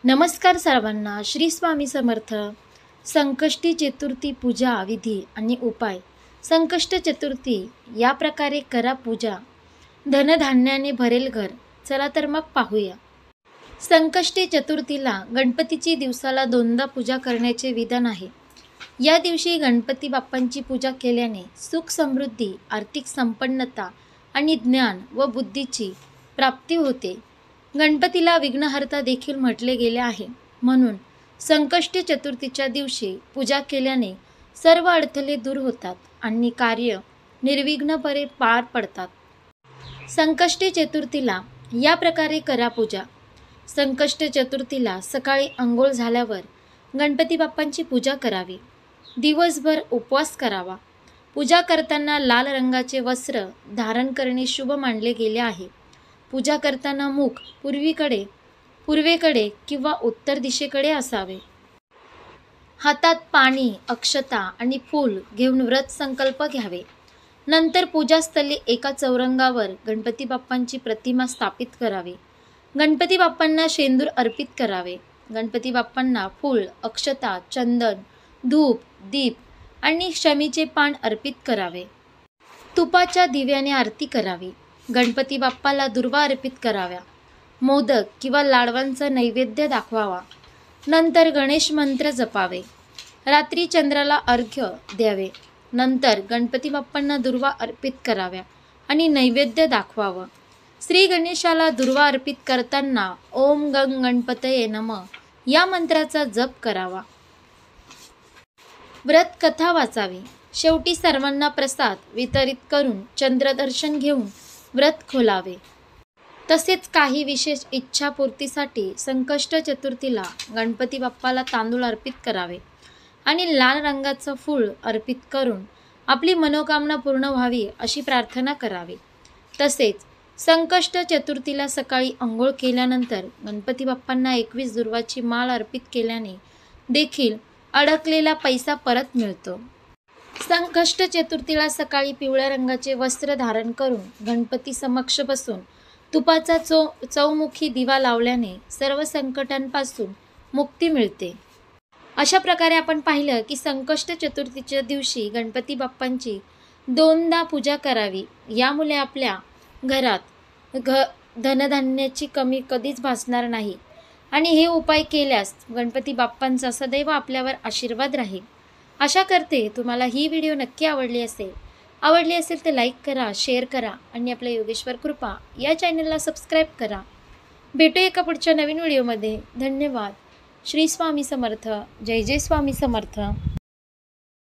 नमस्कार सर्वांना. श्री स्वामी समर्थ. संकष्टी चतुर्थी पूजा विधी आणि उपाय. संकष्ट चतुर्थी या प्रकारे करा पूजा, धनधान्याने भरेल घर. चला तर मग पाहूया. संकष्टी चतुर्थीला गणपतीची दिवसाला 2दा पूजा करण्याचे विधान आहे. या दिवशी गणपती बाप्पांची पूजा केल्याने सुख समृद्धी, आर्थिक संपन्नता आणि ज्ञान व बुद्धीची प्राप्ती होते. गणपतीला विघ्नहर्ता देखील म्हटले गेले आहे. म्हणून संकष्टी चतुर्थीच्या दिवशी पूजा केल्याने सर्व अडथळे दूर होतात आणि कार्य निर्विघ्नपणे पार पडतात. संकष्टी चतुर्थीला या प्रकारे करा पूजा. संकष्ट चतुर्थीला सकाळी अंघोळ झाल्यावर गणपती बाप्पांची पूजा करावी. दिवसभर उपवास करावा. पूजा करताना लाल रंगाचे वस्त्र धारण करणे शुभ मानले गेले आहे. पूजा करताना मुख पूर्वेकडे किंवा उत्तर दिशेकडे असावे. हातात पाणी, अक्षता आणि फूल घेऊन व्रत संकल्प घ्यावे. नंतर पूजास्थळी एका चौरंगावर गणपती बाप्पांची प्रतिमा स्थापित करावी. गणपती बाप्पांना शेंदूर अर्पित करावे. गणपती बाप्पांना फूल, अक्षता, चंदन, धूप, दीप आणि शमीचे पान अर्पित करावे. तुपाच्या दिव्याने आरती करावी. गणपती बाप्पाला दुर्वा अर्पित कराव्या. मोदक किंवा लाडवांचा नैवेद्य दाखवावा. नंतर गणेश मंत्र जपावे. रात्री चंद्राला अर्घ्य द्यावे. नंतर गणपती बाप्पांना दुर्वा अर्पित कराव्या आणि नैवेद्य दाखवावं. श्री गणेशाला दुर्वा अर्पित करताना ओम गंग गणपतये नमः या मंत्राचा जप करावा. व्रत कथा वाचावी. शेवटी सर्वांना प्रसाद वितरित करून चंद्रदर्शन घेऊन व्रत खोलावे. तसेच काही विशेष इच्छापूर्तीसाठी संकष्ट चतुर्थीला गणपती बाप्पाला तांदूळ अर्पित करावे आणि लाल रंगाचं फूल अर्पित करून आपली मनोकामना पूर्ण व्हावी अशी प्रार्थना करावी. तसेच संकष्ट चतुर्थीला सकाळी अंघोळ केल्यानंतर गणपती बाप्पांना 21 दुर्वाची माळ अर्पित केल्याने देखील अडकलेला पैसा परत मिळतो. संकष्ट चतुर्थीला सकाळी पिवळ्या रंगाचे वस्त्र धारण करून गणपती समक्ष बसून तुपाचा चौमुखी दिवा लावल्याने सर्व संकटांपासून मुक्ती मिळते. अशा प्रकारे आपण पाहिलं की संकष्ट चतुर्थीच्या दिवशी गणपती बाप्पांची 2दा पूजा करावी. यामुळे आपल्या घरात धनधान्याची कमी कधीच भासणार नाही आणि हे उपाय केल्यास गणपती बाप्पांचा सदैव आपल्यावर आशीर्वाद राहील. आशा करते तुम्हाला ही व्हिडिओ नक्की आवडली असेल तर लाईक करा, शेअर करा आणि आपल्या योगेश्वर कृपा या चॅनलला सबस्क्राईब करा. भेटू एका पुढच्या नवीन व्हिडिओमध्ये. धन्यवाद. श्री स्वामी समर्थ. जय जय स्वामी समर्थ.